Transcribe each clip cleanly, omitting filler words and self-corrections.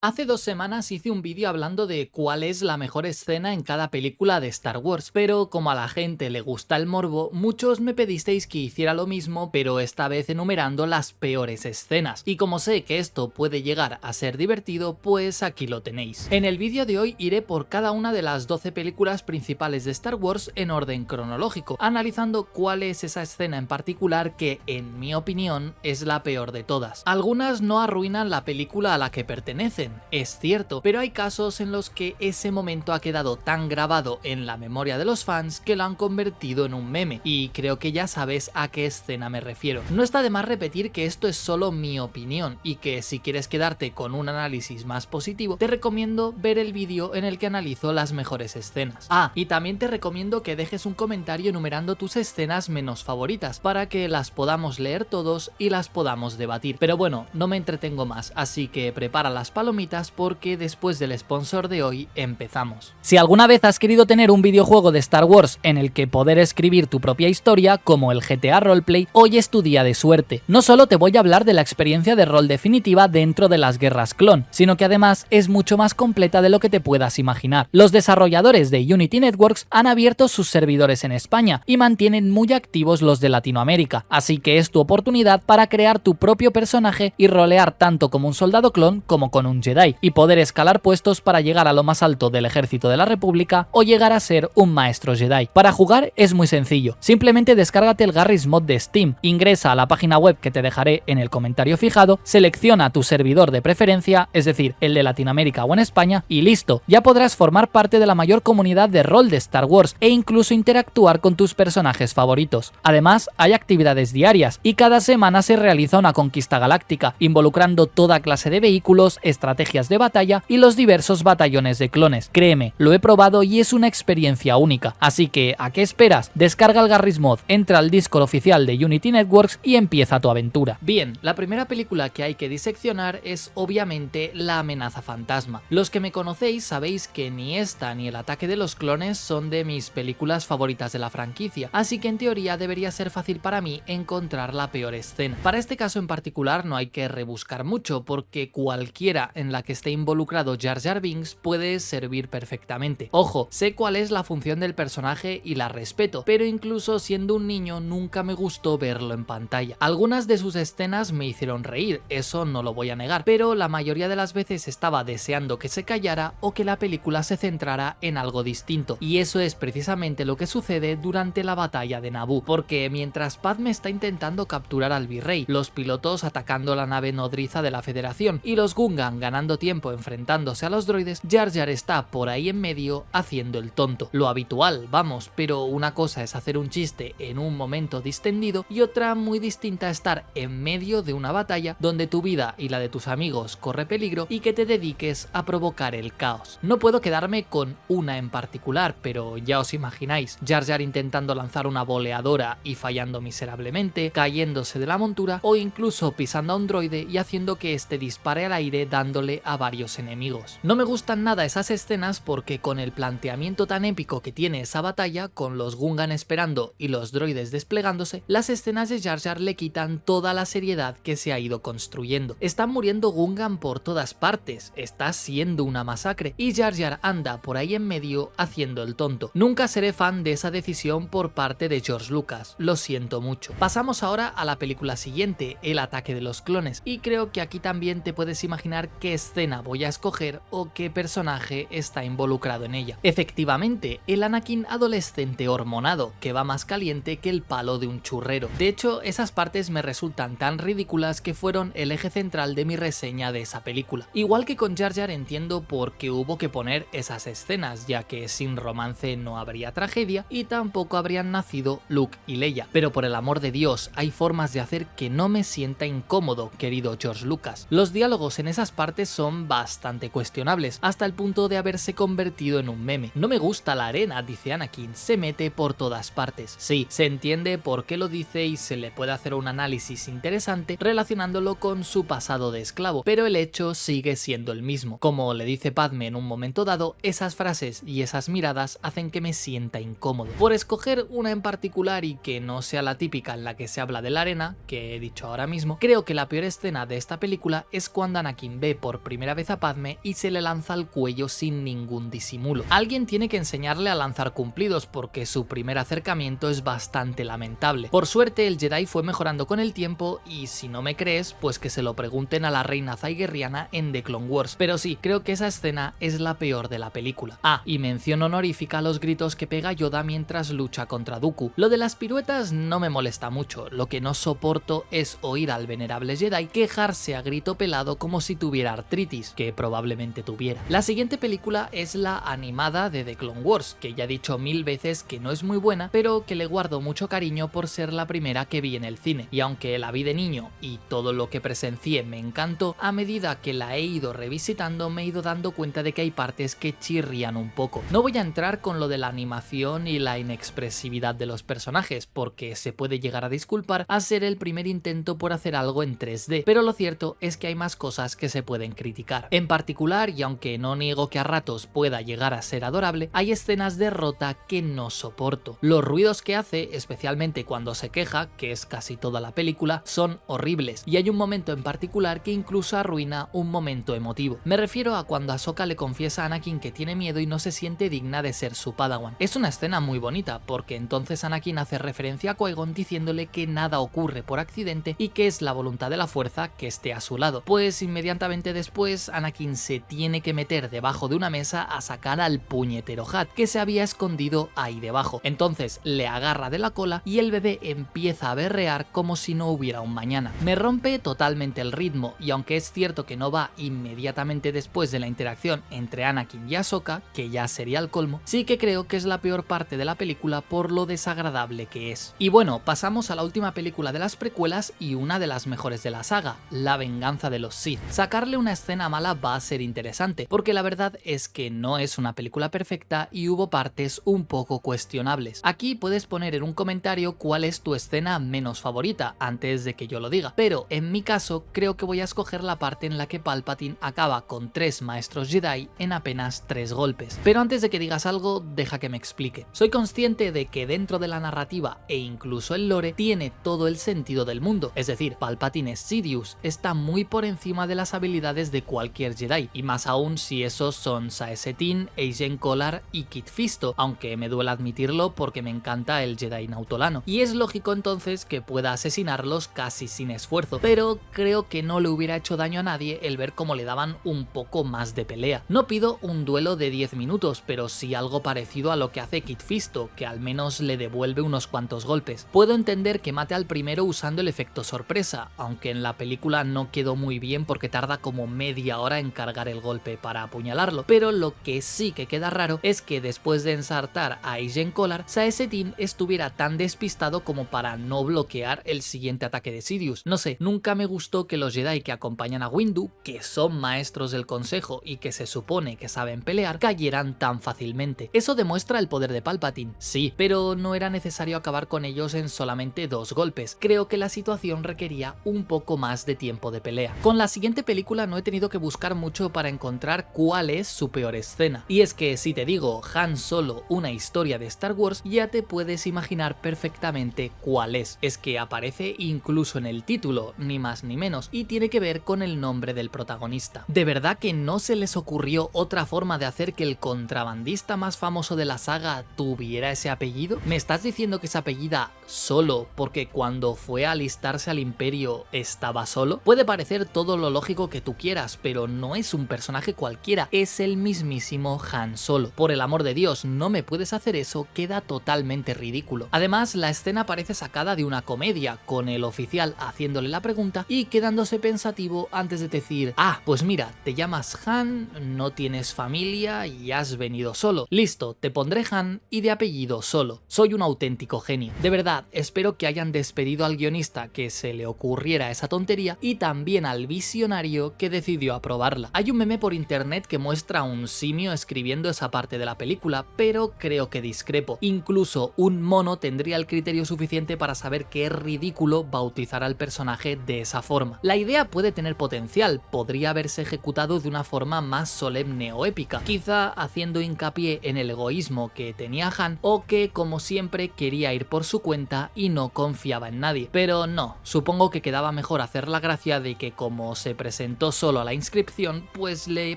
Hace 2 semanas hice un vídeo hablando de cuál es la mejor escena en cada película de Star Wars, pero como a la gente le gusta el morbo, muchos me pedisteis que hiciera lo mismo, pero esta vez enumerando las peores escenas. Y como sé que esto puede llegar a ser divertido, pues aquí lo tenéis. En el vídeo de hoy iré por cada una de las 12 películas principales de Star Wars en orden cronológico, analizando cuál es esa escena en particular que, en mi opinión, es la peor de todas. Algunas no arruinan la película a la que pertenecen, es cierto, pero hay casos en los que ese momento ha quedado tan grabado en la memoria de los fans que lo han convertido en un meme, y creo que ya sabes a qué escena me refiero. No está de más repetir que esto es solo mi opinión, y que si quieres quedarte con un análisis más positivo, te recomiendo ver el vídeo en el que analizo las mejores escenas. Ah, y también te recomiendo que dejes un comentario enumerando tus escenas menos favoritas, para que las podamos leer todos y las podamos debatir. Pero bueno, no me entretengo más, así que prepara las palomitas porque después del sponsor de hoy empezamos. Si alguna vez has querido tener un videojuego de Star Wars en el que poder escribir tu propia historia, como el GTA Roleplay, hoy es tu día de suerte. No solo te voy a hablar de la experiencia de rol definitiva dentro de las guerras clon, sino que además es mucho más completa de lo que te puedas imaginar. Los desarrolladores de Unity Networks han abierto sus servidores en España y mantienen muy activos los de Latinoamérica, así que es tu oportunidad para crear tu propio personaje y rolear tanto como un soldado clon como con un Jedi, y poder escalar puestos para llegar a lo más alto del ejército de la República o llegar a ser un maestro Jedi. Para jugar es muy sencillo, simplemente descárgate el Garry's Mod de Steam, ingresa a la página web que te dejaré en el comentario fijado, selecciona tu servidor de preferencia, es decir, el de Latinoamérica o en España, y listo, ya podrás formar parte de la mayor comunidad de rol de Star Wars e incluso interactuar con tus personajes favoritos. Además, hay actividades diarias y cada semana se realiza una conquista galáctica, involucrando toda clase de vehículos, estrategias de batalla y los diversos batallones de clones. Créeme, lo he probado y es una experiencia única, así que ¿a qué esperas? Descarga el Garry's Mod, entra al Discord oficial de Unity Networks y empieza tu aventura. Bien, la primera película que hay que diseccionar es obviamente La amenaza fantasma. Los que me conocéis sabéis que ni esta ni El ataque de los clones son de mis películas favoritas de la franquicia, así que en teoría debería ser fácil para mí encontrar la peor escena. Para este caso en particular no hay que rebuscar mucho, porque cualquiera en la que esté involucrado Jar Jar Binks puede servir perfectamente. Ojo, sé cuál es la función del personaje y la respeto, pero incluso siendo un niño nunca me gustó verlo en pantalla. Algunas de sus escenas me hicieron reír, eso no lo voy a negar, pero la mayoría de las veces estaba deseando que se callara o que la película se centrara en algo distinto, y eso es precisamente lo que sucede durante la batalla de Naboo, porque mientras Padme está intentando capturar al virrey, los pilotos atacando la nave nodriza de la Federación y los Gungan ganando tiempo enfrentándose a los droides, Jar Jar está por ahí en medio haciendo el tonto. Lo habitual, vamos, pero una cosa es hacer un chiste en un momento distendido y otra muy distinta estar en medio de una batalla donde tu vida y la de tus amigos corre peligro y que te dediques a provocar el caos. No puedo quedarme con una en particular, pero ya os imagináis, Jar Jar intentando lanzar una boleadora y fallando miserablemente, cayéndose de la montura o incluso pisando a un droide y haciendo que este dispare al aire dándole a varios enemigos. No me gustan nada esas escenas porque con el planteamiento tan épico que tiene esa batalla, con los Gungan esperando y los droides desplegándose, las escenas de Jar Jar le quitan toda la seriedad que se ha ido construyendo. Están muriendo Gungan por todas partes, está siendo una masacre y Jar Jar anda por ahí en medio haciendo el tonto. Nunca seré fan de esa decisión por parte de George Lucas, lo siento mucho. Pasamos ahora a la película siguiente, El ataque de los clones, y creo que aquí también te puedes imaginar qué escena voy a escoger o qué personaje está involucrado en ella. Efectivamente, el Anakin adolescente hormonado, que va más caliente que el palo de un churrero. De hecho, esas partes me resultan tan ridículas que fueron el eje central de mi reseña de esa película. Igual que con Jar Jar entiendo por qué hubo que poner esas escenas, ya que sin romance no habría tragedia y tampoco habrían nacido Luke y Leia. Pero por el amor de Dios, hay formas de hacer que no me sienta incómodo, querido George Lucas. Los diálogos en esas partes son bastante cuestionables, hasta el punto de haberse convertido en un meme. No me gusta la arena, dice Anakin, se mete por todas partes. Sí, se entiende por qué lo dice y se le puede hacer un análisis interesante relacionándolo con su pasado de esclavo, pero el hecho sigue siendo el mismo. Como le dice Padme en un momento dado, esas frases y esas miradas hacen que me sienta incómodo. Por escoger una en particular y que no sea la típica en la que se habla de la arena, que he dicho ahora mismo, creo que la peor escena de esta película es cuando Anakin ve por por primera vez a Padme y se le lanza al cuello sin ningún disimulo. Alguien tiene que enseñarle a lanzar cumplidos porque su primer acercamiento es bastante lamentable. Por suerte el Jedi fue mejorando con el tiempo y si no me crees, pues que se lo pregunten a la reina Zygerriana en The Clone Wars, pero sí, creo que esa escena es la peor de la película. Ah, y mención honorífica a los gritos que pega Yoda mientras lucha contra Dooku. Lo de las piruetas no me molesta mucho, lo que no soporto es oír al venerable Jedi quejarse a grito pelado como si tuviera artritis, que probablemente tuviera. La siguiente película es la animada de The Clone Wars, que ya he dicho 1000 veces que no es muy buena, pero que le guardo mucho cariño por ser la primera que vi en el cine, y aunque la vi de niño y todo lo que presencié me encantó, a medida que la he ido revisitando me he ido dando cuenta de que hay partes que chirrían un poco. No voy a entrar con lo de la animación y la inexpresividad de los personajes, porque se puede llegar a disculpar a ser el primer intento por hacer algo en 3D, pero lo cierto es que hay más cosas que se pueden criticar. En particular, y aunque no niego que a ratos pueda llegar a ser adorable, hay escenas de Rota que no soporto. Los ruidos que hace, especialmente cuando se queja, que es casi toda la película, son horribles, y hay un momento en particular que incluso arruina un momento emotivo. Me refiero a cuando Ahsoka le confiesa a Anakin que tiene miedo y no se siente digna de ser su Padawan. Es una escena muy bonita, porque entonces Anakin hace referencia a Qui-Gon diciéndole que nada ocurre por accidente y que es la voluntad de la fuerza que esté a su lado. Pues inmediatamente después Anakin se tiene que meter debajo de una mesa a sacar al puñetero Hat, que se había escondido ahí debajo. Entonces le agarra de la cola y el bebé empieza a berrear como si no hubiera un mañana. Me rompe totalmente el ritmo, y aunque es cierto que no va inmediatamente después de la interacción entre Anakin y Ahsoka, que ya sería el colmo, sí que creo que es la peor parte de la película por lo desagradable que es. Y bueno, pasamos a la última película de las precuelas y una de las mejores de la saga, La venganza de los Sith. Sacarle una escena mala va a ser interesante, porque la verdad es que no es una película perfecta y hubo partes un poco cuestionables. Aquí puedes poner en un comentario cuál es tu escena menos favorita antes de que yo lo diga, pero en mi caso creo que voy a escoger la parte en la que Palpatine acaba con 3 maestros Jedi en apenas 3 golpes. Pero antes de que digas algo, deja que me explique. Soy consciente de que dentro de la narrativa e incluso el lore tiene todo el sentido del mundo, es decir, Palpatine es Sidious, está muy por encima de las habilidades de cualquier Jedi, y más aún si esos son Sae Setin, Aaylen Kollar y Kit Fisto, aunque me duele admitirlo porque me encanta el Jedi nautolano, y es lógico entonces que pueda asesinarlos casi sin esfuerzo, pero creo que no le hubiera hecho daño a nadie el ver cómo le daban un poco más de pelea. No pido un duelo de 10 minutos, pero sí algo parecido a lo que hace Kit Fisto, que al menos le devuelve unos cuantos golpes. Puedo entender que mate al primero usando el efecto sorpresa, aunque en la película no quedó muy bien porque tarda como media hora en cargar el golpe para apuñalarlo, pero lo que sí que queda raro es que después de ensartar a Aaylen Kollar, Sae Setin estuviera tan despistado como para no bloquear el siguiente ataque de Sidious. No sé, nunca me gustó que los Jedi que acompañan a Windu, que son maestros del consejo y que se supone que saben pelear, cayeran tan fácilmente. Eso demuestra el poder de Palpatine, sí, pero no era necesario acabar con ellos en solamente 2 golpes. Creo que la situación requería un poco más de tiempo de pelea. Con la siguiente película no he tenido que buscar mucho para encontrar cuál es su peor escena. Y es que si te digo Han Solo, una historia de Star Wars, ya te puedes imaginar perfectamente cuál es. Es que aparece incluso en el título, ni más ni menos, y tiene que ver con el nombre del protagonista. ¿De verdad que no se les ocurrió otra forma de hacer que el contrabandista más famoso de la saga tuviera ese apellido? ¿Me estás diciendo que se apellida Solo porque cuando fue a alistarse al Imperio estaba solo? Puede parecer todo lo lógico que tú quieras, pero no es un personaje cualquiera, es el mismísimo Han Solo. Por el amor de Dios, no me puedes hacer eso, queda totalmente ridículo. Además, la escena parece sacada de una comedia, con el oficial haciéndole la pregunta y quedándose pensativo antes de decir: ah, pues mira, te llamas Han, no tienes familia y has venido solo. Listo, te pondré Han y de apellido Solo. Soy un auténtico genio. De verdad, espero que hayan despedido al guionista que se le ocurriera esa tontería y también al visionario que decidió aprobarla. Hay un meme por internet que muestra a un simio escribiendo esa parte de la película, pero creo que discrepo. Incluso un mono tendría el criterio suficiente para saber que es ridículo bautizar al personaje de esa forma. La idea puede tener potencial, podría haberse ejecutado de una forma más solemne o épica, quizá haciendo hincapié en el egoísmo que tenía Han o que, como siempre, quería ir por su cuenta cuenta y no confiaba en nadie. Pero no, supongo que quedaba mejor hacer la gracia de que como se presentó solo a la inscripción, pues le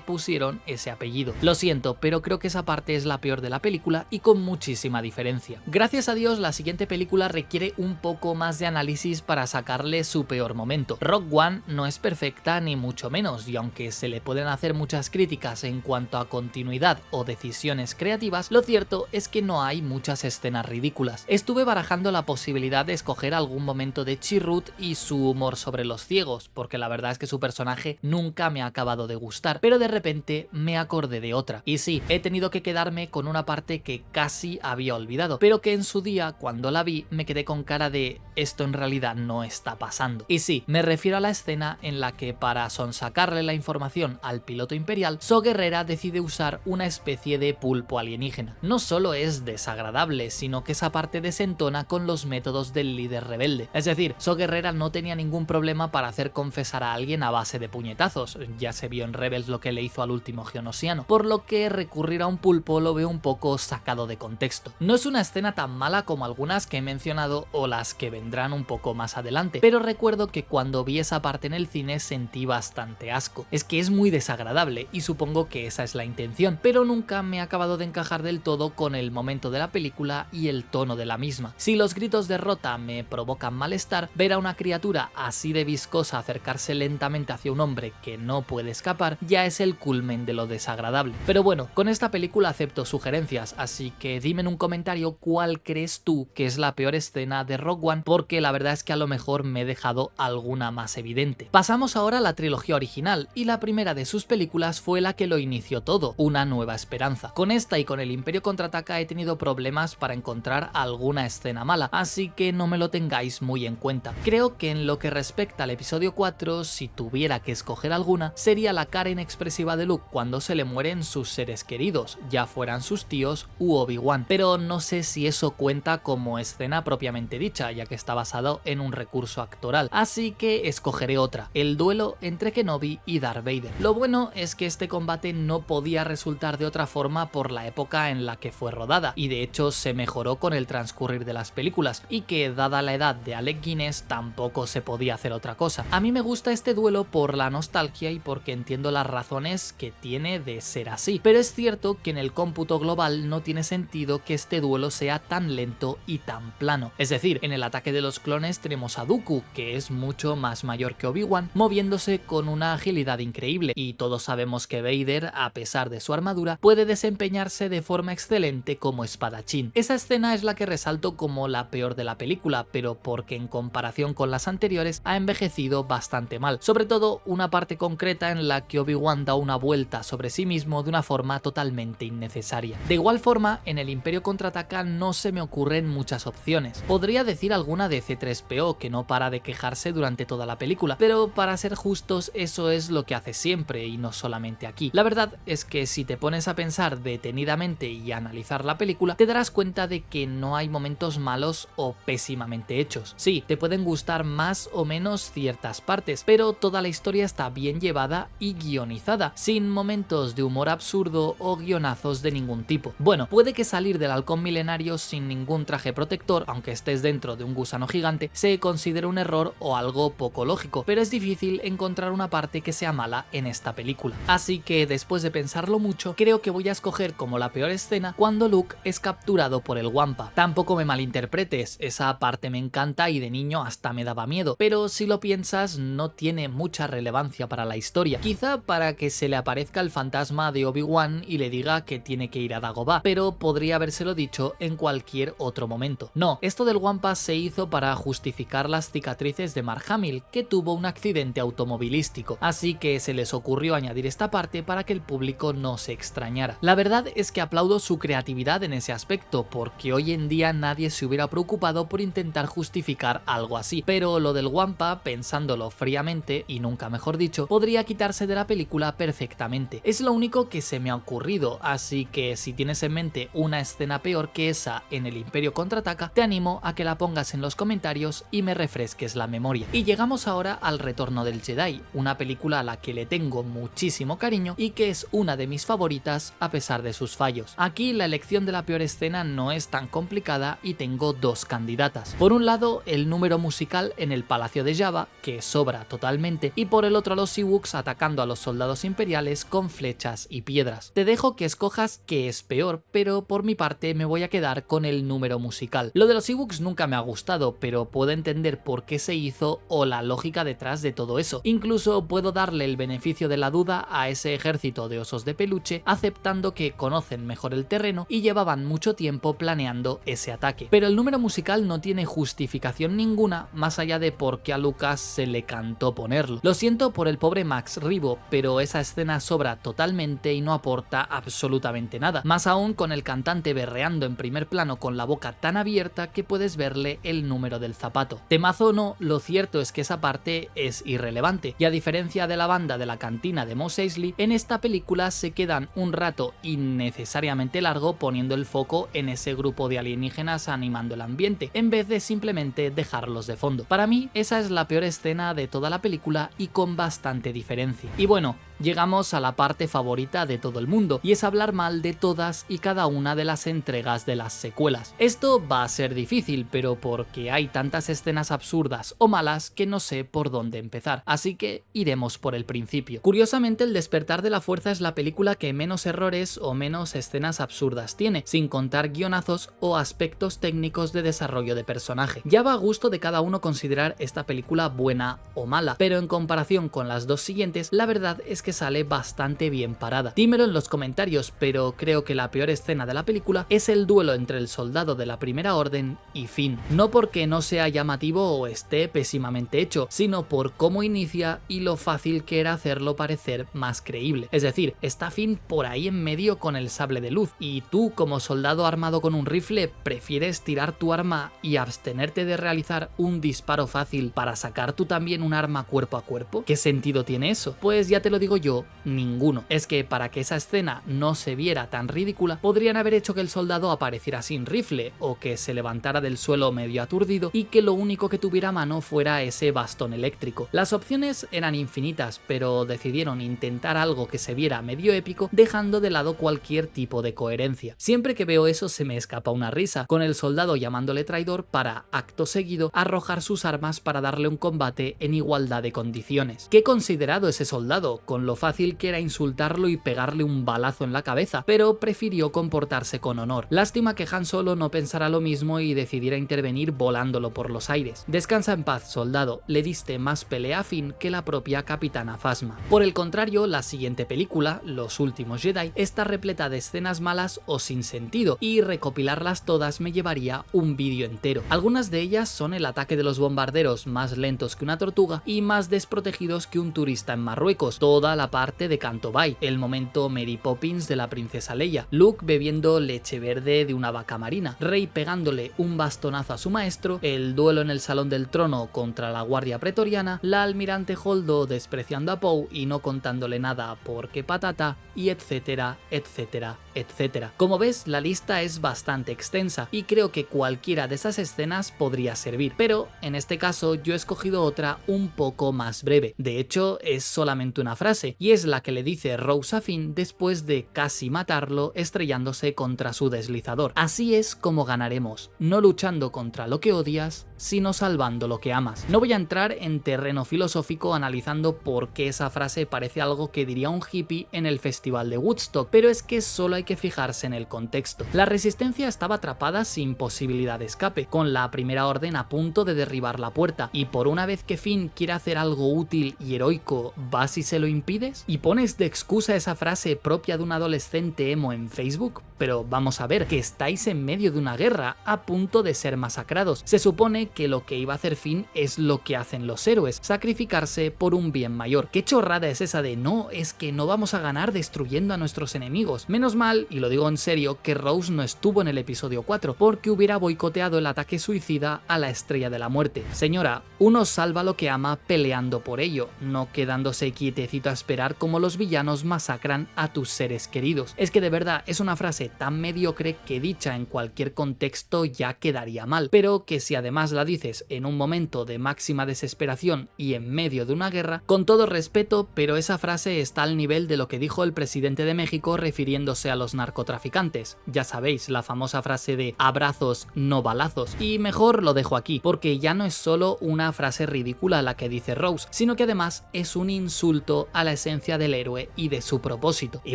pusieron ese apellido. Lo siento, pero creo que esa parte es la peor de la película y con muchísima diferencia. Gracias a Dios, la siguiente película requiere un poco más de análisis para sacarle su peor momento. Rogue One no es perfecta ni mucho menos, y aunque se le pueden hacer muchas críticas en cuanto a continuidad o decisiones creativas, lo cierto es que no hay muchas escenas ridículas. Estuve barajando la posibilidad de escoger algún momento de Chirrut y su humor sobre los ciegos, porque la verdad es que su personaje nunca me ha acabado de gustar, pero de repente me acordé de otra. Y sí, he tenido que quedarme con una parte que casi había olvidado, pero que en su día, cuando la vi, me quedé con cara de esto en realidad no está pasando. Y sí, me refiero a la escena en la que para sonsacarle la información al piloto imperial, So Guerrera decide usar una especie de pulpo alienígena. No solo es desagradable, sino que esa parte desentona con los métodos del líder rebelde. Es decir, So Guerrera no tenía ningún problema para hacer confesar a alguien a base de puñetazos, ya se vio en Rebels lo que le hizo al último geonosiano, por lo que recurrir a un pulpo lo veo un poco sacado de contexto. No es una escena tan mala como algunas que he mencionado o las que vendrán un poco más adelante, pero recuerdo que cuando vi esa parte en el cine sentí bastante asco. Es que es muy desagradable y supongo que esa es la intención, pero nunca me ha acabado de encajar del todo con el momento de la película y el tono de la misma. Si los gritos de Rota me provocan malestar, ver a una criatura así de viscosa acercarse lentamente hacia un hombre que no puede escapar ya es el culmen de lo desagradable. Pero bueno, con esta película acepto sugerencias, así que dime en un comentario cuál crees tú que es la peor escena de Rogue One, porque la verdad es que a lo mejor me he dejado alguna más evidente. Pasamos ahora a la trilogía original, y la primera de sus películas fue la que lo inició todo, Una Nueva Esperanza. Con esta y con El Imperio Contraataca he tenido problemas para encontrar alguna escena mala, así que no me lo tengáis muy en cuenta. Creo que en lo que respecta al episodio 4, si tuviera que escoger alguna, sería la cara inexpresiva de Luke cuando se le mueren sus seres queridos, ya fueran sus tíos u Obi-Wan, pero no sé si eso cuenta como escena propiamente dicha, ya que está basado en un recurso actoral, así que escogeré otra, el duelo entre Kenobi y Darth Vader. Lo bueno es que este combate no podía resultar de otra forma por la época en la que fue rodada, y de hecho se mejoró con el transcurrir de las películas, y que dada la edad de Alec Guinness tampoco se podía hacer otra cosa. A mí me gusta este duelo por la nostalgia y porque entiendo las razones que tiene de ser así, pero es cierto que en el cómputo global no tiene sentido que este duelo sea tan lento y tan plano. Es decir, en el ataque de los clones tenemos a Dooku, que es mucho más mayor que Obi-Wan, moviéndose con una agilidad increíble, y todos sabemos que Vader, a pesar de su armadura, puede desempeñarse de forma excelente como espadachín. Esa escena es la que resalto como la peor de la película, pero porque en comparación con las anteriores ha envejecido bastante mal, sobre todo una parte concreta en la que Obi-Wan da una vuelta sobre sí mismo de una forma totalmente innecesaria. De igual forma, en El Imperio Contraataca no se me ocurren muchas opciones. Podría decir alguna de C-3PO, que no para de quejarse durante toda la película, pero para ser justos eso es lo que hace siempre y no solamente aquí. La verdad es que si te pones a pensar detenidamente y a analizar la película, te darás cuenta de que no hay momentos malos o pésimamente hechos. Sí, te pueden gustar más o menos ciertas partes, pero toda la historia está bien llevada y guionizada, sin momentos de humor absurdo o guionazos de ningún tipo. Bueno, puede que salir del halcón milenario sin ningún traje protector, aunque estés dentro de un gusano gigante, se considere un error o algo poco lógico, pero es difícil encontrar una parte que sea mala en esta película. Así que después de pensarlo mucho, creo que voy a escoger como la peor escena cuando Luke es capturado por el Wampa. Tampoco me malinterpretes, esa parte me encanta y de niño hasta me daba miedo, pero si lo piensas no tiene mucha relevancia para la historia. Quizá para que se le aparezca el fantasma de Obi-Wan y le diga que tiene que ir a Dagobah, pero podría habérselo dicho en cualquier otro momento. No, esto del Wampa se hizo para justificar las cicatrices de Mark Hamill, que tuvo un accidente automovilístico, así que se les ocurrió añadir esta parte para que el público no se extrañara. La verdad es que aplaudo su creatividad en ese aspecto, porque hoy en día nadie se hubiera preocupado por intentar justificar algo así, pero lo del Wampa, pensándolo fríamente, y nunca mejor dicho, podría quitarse de la película perfectamente. Es lo único que se me ha ocurrido, así que si tienes en mente una escena peor que esa en El Imperio Contraataca, te animo a que la pongas en los comentarios y me refresques la memoria. Y llegamos ahora al Retorno del Jedi, una película a la que le tengo muchísimo cariño y que es una de mis favoritas a pesar de sus fallos. Aquí la elección de la peor escena no es tan complicada y tengo dos candidatas. Por un lado, el número musical en el Palacio de Jabba, que sobra totalmente, y por el otro los Ewoks atacando a los soldados imperiales con flechas y piedras. Te dejo que escojas qué es peor, pero por mi parte me voy a quedar con el número musical. Lo de los Ewoks nunca me ha gustado, pero puedo entender por qué se hizo o la lógica detrás de todo eso. Incluso puedo darle el beneficio de la duda a ese ejército de osos de peluche, aceptando que conocen mejor el terreno y llevaban mucho tiempo planeando ese ataque. Pero el número musical no tiene justificación ninguna más allá de por qué a Lucas se le cantó ponerlo. Lo siento por el pobre Max Rebo, pero esa escena sobra totalmente y no aporta absolutamente nada. Más aún con el cantante berreando en primer plano con la boca tan abierta que puedes verle el número del zapato. Temazo o no, lo cierto es que esa parte es irrelevante, y a diferencia de la banda de la cantina de Mos Eisley, en esta película se quedan un rato innecesariamente largo poniendo el foco en ese grupo de alienígenas animando el ambiente, en vez de simplemente dejarlos de fondo. Para mí, esa es la peor escena de toda la película y con bastante diferencia. Y bueno, llegamos a la parte favorita de todo el mundo, y es hablar mal de todas y cada una de las entregas de las secuelas. Esto va a ser difícil, pero porque hay tantas escenas absurdas o malas que no sé por dónde empezar, así que iremos por el principio. Curiosamente, El despertar de la fuerza es la película que menos errores o menos escenas absurdas tiene, sin contar guionazos o aspectos técnicos de desarrollo de personaje. Ya va a gusto de cada uno considerar esta película buena o mala, pero en comparación con las dos siguientes, la verdad es que sale bastante bien parada. Dímelo en los comentarios, pero creo que la peor escena de la película es el duelo entre el soldado de la Primera Orden y Finn. No porque no sea llamativo o esté pésimamente hecho, sino por cómo inicia y lo fácil que era hacerlo parecer más creíble. Es decir, está Finn por ahí en medio con el sable de luz, y tú, como soldado armado con un rifle, prefieres tirar tu arma y abstenerte de realizar un disparo fácil para sacar tú también un arma cuerpo a cuerpo. ¿Qué sentido tiene eso? Pues ya te lo digo yo, ninguno. Es que para que esa escena no se viera tan ridícula, podrían haber hecho que el soldado apareciera sin rifle, o que se levantara del suelo medio aturdido y que lo único que tuviera a mano fuera ese bastón eléctrico. Las opciones eran infinitas, pero decidieron intentar algo que se viera medio épico, dejando de lado cualquier tipo de coherencia. Siempre que veo eso se me escapa una risa, con el soldado llamándole traidor para, acto seguido, arrojar sus armas para darle un combate en igualdad de condiciones. ¿Qué considerado ese soldado, con lo fácil que era insultarlo y pegarle un balazo en la cabeza? Pero prefirió comportarse con honor. Lástima que Han Solo no pensara lo mismo y decidiera intervenir volándolo por los aires. Descansa en paz, soldado, le diste más pelea a Finn que la propia Capitana Phasma. Por el contrario, la siguiente película, Los Últimos Jedi, está repleta de escenas malas o sin sentido, y recopilarlas todas me llevaría un vídeo entero. Algunas de ellas son el ataque de los bombarderos más lentos que una tortuga y más desprotegidos que un turista en Marruecos, toda la parte de Canto Bight, el momento Mary Poppins de la princesa Leia, Luke bebiendo leche verde de una vaca marina, Rey pegándole un bastonazo a su maestro, el duelo en el Salón del Trono contra la Guardia Pretoriana, la almirante Holdo despreciando a Poe y no contándole nada porque patata, y etcétera, etcétera, etcétera. Como ves, la lista es bastante extensa y creo que cualquiera de esas escenas podría servir, pero en este caso yo he escogido otra un poco más breve. De hecho, es solamente una frase, y es la que le dice Rose a Finn después de casi matarlo estrellándose contra su deslizador. Así es como ganaremos, no luchando contra lo que odias, sino salvando lo que amas. No voy a entrar en terreno filosófico analizando por qué esa frase parece algo que diría un hippie en el festival de Woodstock, pero es que solo hay que fijarse en el contexto. La resistencia estaba atrapada sin posibilidad de escape, con la Primera Orden a punto de derribar la puerta, y por una vez que Finn quiere hacer algo útil y heroico, ¿vas y se lo impides? ¿Y pones de excusa esa frase propia de un adolescente emo en Facebook? Pero vamos a ver, que estáis en medio de una guerra, a punto de ser masacrados. Se supone que lo que iba a hacer Finn es lo que hacen los héroes, sacrificarse por un bien mayor. ¿Qué chorrada es esa de no, es que no vamos a ganar destruyendo a nuestros enemigos? Menos mal, y lo digo en serio, que Rose no estuvo en el episodio 4, porque hubiera boicoteado el ataque suicida a la Estrella de la Muerte. Señora, uno salva lo que ama peleando por ello, no quedándose quietecito a esperar como los villanos masacran a tus seres queridos. Es que de verdad es una frase tan mediocre que dicha en cualquier contexto ya quedaría mal, pero que si además la dices en un momento de máxima desesperación y en medio de una guerra, con todo respeto, pero esa frase está al nivel de lo que dijo el presidente de México refiriéndose a los narcotraficantes. Ya sabéis, la famosa frase de abrazos, no balazos. Y mejor lo dejo aquí, porque ya no es solo una frase ridícula la que dice Rose, sino que además es un insulto a la esencia del héroe y de su propósito. Y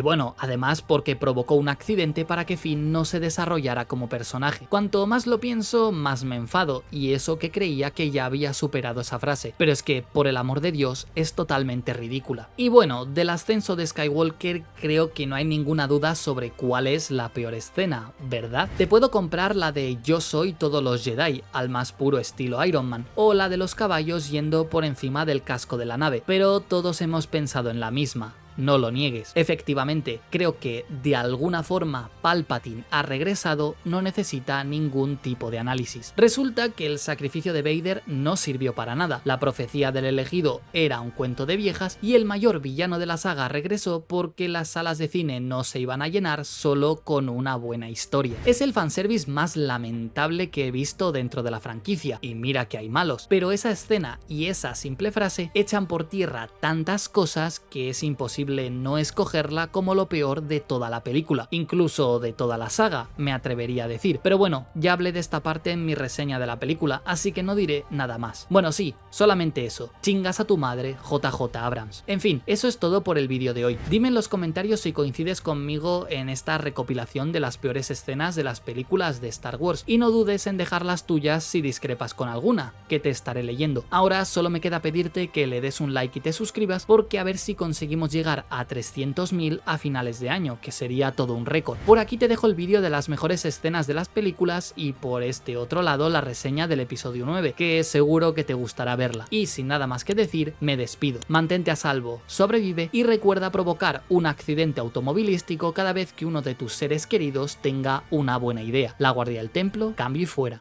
bueno, además porque provocó un accidente para que Finn no se desarrollara como personaje. Cuanto más lo pienso, más me enfado, y eso que creía que ya había superado esa frase, pero es que, por el amor de Dios, es totalmente ridícula. Y bueno, del ascenso de Skywalker creo que no hay ninguna duda sobre cuál es la peor escena, ¿verdad? Te puedo comprar la de yo soy todos los Jedi, al más puro estilo Iron Man, o la de los caballos yendo por encima del casco de la nave, pero todos hemos pensado en la misma. No lo niegues. Efectivamente, creo que de alguna forma Palpatine ha regresado, no necesita ningún tipo de análisis. Resulta que el sacrificio de Vader no sirvió para nada, la profecía del elegido era un cuento de viejas y el mayor villano de la saga regresó porque las salas de cine no se iban a llenar solo con una buena historia. Es el fanservice más lamentable que he visto dentro de la franquicia, y mira que hay malos, pero esa escena y esa simple frase echan por tierra tantas cosas que es imposible no escogerla como lo peor de toda la película, incluso de toda la saga, me atrevería a decir. Pero bueno, ya hablé de esta parte en mi reseña de la película, así que no diré nada más. Bueno, sí, solamente eso. Chingas a tu madre, JJ Abrams. En fin, eso es todo por el vídeo de hoy. Dime en los comentarios si coincides conmigo en esta recopilación de las peores escenas de las películas de Star Wars, y no dudes en dejar las tuyas si discrepas con alguna, que te estaré leyendo. Ahora solo me queda pedirte que le des un like y te suscribas, porque a ver si conseguimos llegar a 300.000 a finales de año, que sería todo un récord. Por aquí te dejo el vídeo de las mejores escenas de las películas y por este otro lado la reseña del episodio 9, que seguro que te gustará verla. Y sin nada más que decir, me despido. Mantente a salvo, sobrevive y recuerda provocar un accidente automovilístico cada vez que uno de tus seres queridos tenga una buena idea. La guardia del templo, cambio y fuera.